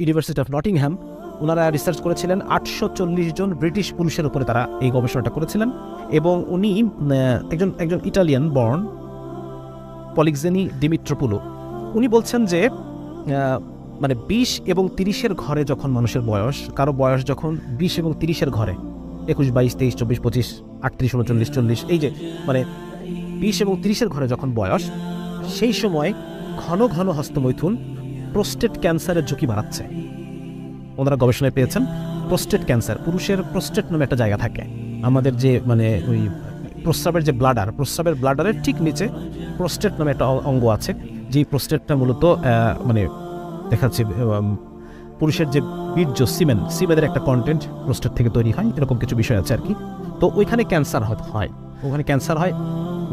University of Nottingham ওনারা research করেছিলেন 840 জন British পুরুষের উপরে তারা এই গবেষণাটা করেছিলেন এবং উনি একজন ইটালিয়ান বর্ন পলিক্সেনি ডিমিট্রোপুলো উনি বলছেন যে মানে 20 এবং 30-এর ঘরে যখন মানুষের বয়স কারো বয়স যখন 20 এবং 30-এর ঘরে 21, 22, 23, 24, 25, 38, 39, 40 এই যে মানে 20 এবং 30-এর ঘরে যখন বয়স সেই সময় ঘন ঘন হস্তমৈথুন প্রোস্টেট ক্যান্সারের ঝুঁকি বাড়াচ্ছে। ওনারা গবেষণায় পেয়েছেন প্রোস্টেট ক্যান্সার, পুরুষের প্রোস্টেট নামে একটা জায়গা থাকে আমাদের যে মানে ওই প্রস্রাবের যে ব্লাডার, প্রস্রাবের ব্লাডারের ঠিক নিচে প্রোস্টেট নামে একটা অঙ্গ আছে, যেই প্রোস্টেটটা মূলত মানে দেখা যাচ্ছে পুরুষের যে বীর্য সিমেনের একটা কন্টেন্ট প্রোস্টেট থেকে তৈরি হয়, এরকম কিছু বিষয় আছে আর কি। তো ওইখানে ক্যান্সার হয়, ওখানে ক্যান্সার হয়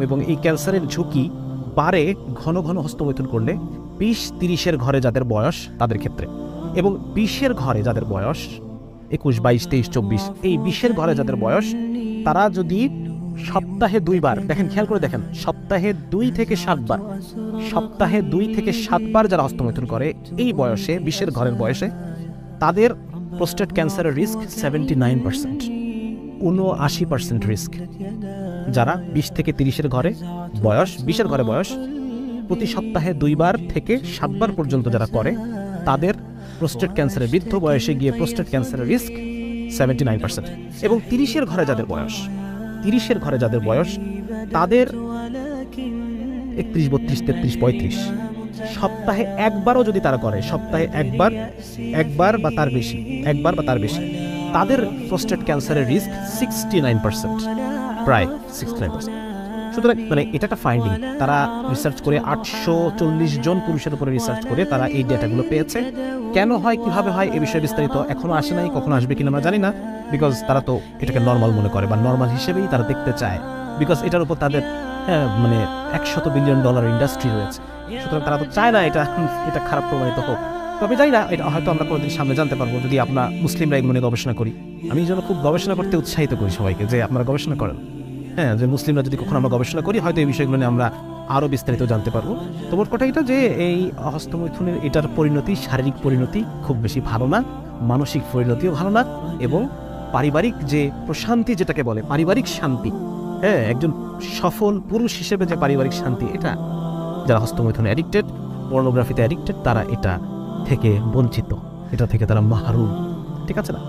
এবং এই ক্যান্সারের ঝুঁকি বাড়ে ঘন ঘন হস্তমৈথুন করলে 20-30-এর ঘরে যাদের বয়স তাদের ক্ষেত্রে, এবং 20-এর ঘরে যাদের বয়স 21, 22, 23, 24 এই 20-এর ঘরে যাদের বয়স তারা যদি সপ্তাহে 2 বার, দেখেন খেয়াল করে দেখেন, সপ্তাহে 2 থেকে 7 বার, সপ্তাহে 2 থেকে 7 বার যারা হস্তমৈথুন করে এই বয়সে 20-এর ঘরের বয়সে তাদের প্রোস্টেট ক্যান্সারের রিস্ক 79%, 79% রিস্ক। যারা 20 থেকে 30-এর ঘরে বয়স, 20-এর ঘরে বয়স প্রতি সপ্তাহে 2 বার থেকে 7 বার পর্যন্ত যারা করে তাদের প্রোস্টেট ক্যান্সারের বৃদ্ধ বয়সে গিয়ে প্রোস্টেট ক্যান্সারের রিস্ক 79%। এবং 30-এর ঘরে যাদের বয়স, 30-এর ঘরে যাদের বয়স তাদের 31, 32, 33, 35 সপ্তাহে একবারও যদি তারা করে, সপ্তাহে একবার বা তার বেশি, একবার বা তার বেশি, তাদের প্রোস্টেট ক্যান্সারের রিস্ক 69%, প্রায় 69%। সুতরাং মানে এটা একটা ফাইন্ডিং, তারা রিসার্চ করে 840 জন পুরুষের উপরে রিসার্চ করে তারা এই ডেটাগুলো পেয়েছে। কেন হয়, কিভাবে হয়, এই বিষয়ে বিস্তারিত এখনো আসে নাই, কখনো আসবে কিনা আমরা জানি না, বিকজ তারা তো এটাকে নর্মাল মনে করে বা নর্মাল হিসেবেই তারা দেখতে চায়, বিকজ এটার উপর তাদের মানে $100 বিলিয়ন ইন্ডাস্ট্রি রয়েছে। সুতরাং তারা তো চায় না এটা খারাপ প্রমাণিত হোক। তবে জানি না, এটা হয়তো আমরা কোনোদিন সামনে জানতে পারবো যদি আমরা মুসলিমরা এগুলো নিয়ে গবেষণা করি। আমি এই জন্য খুব গবেষণা করতে উৎসাহিত করি সবাইকে যে আপনারা গবেষণা করেন, যে মুসলিমরা যদি কখনো আমরা গবেষণা করি হয়তো এই বিষয়গুলো নিয়ে আমরা আরও বিস্তারিত জানতে পারবো। তো মোট কথা এটা যে এই হস্তমৈথুনের এটার পরিণতি, শারীরিক পরিণতি খুব বেশি ভালো না, মানসিক পরিণতিও ভালো না, এবং পারিবারিক যে প্রশান্তি যেটাকে বলে পারিবারিক শান্তি, একজন সফল পুরুষ হিসেবে যে পারিবারিক শান্তি, এটা যারা হস্তমৈথুনে অ্যাডিক্টেড, পর্নোগ্রাফিতে অ্যাডিক্টেড, তারা এটা থেকে বঞ্চিত, এটা থেকে তারা মাহরুম। ঠিক আছে না?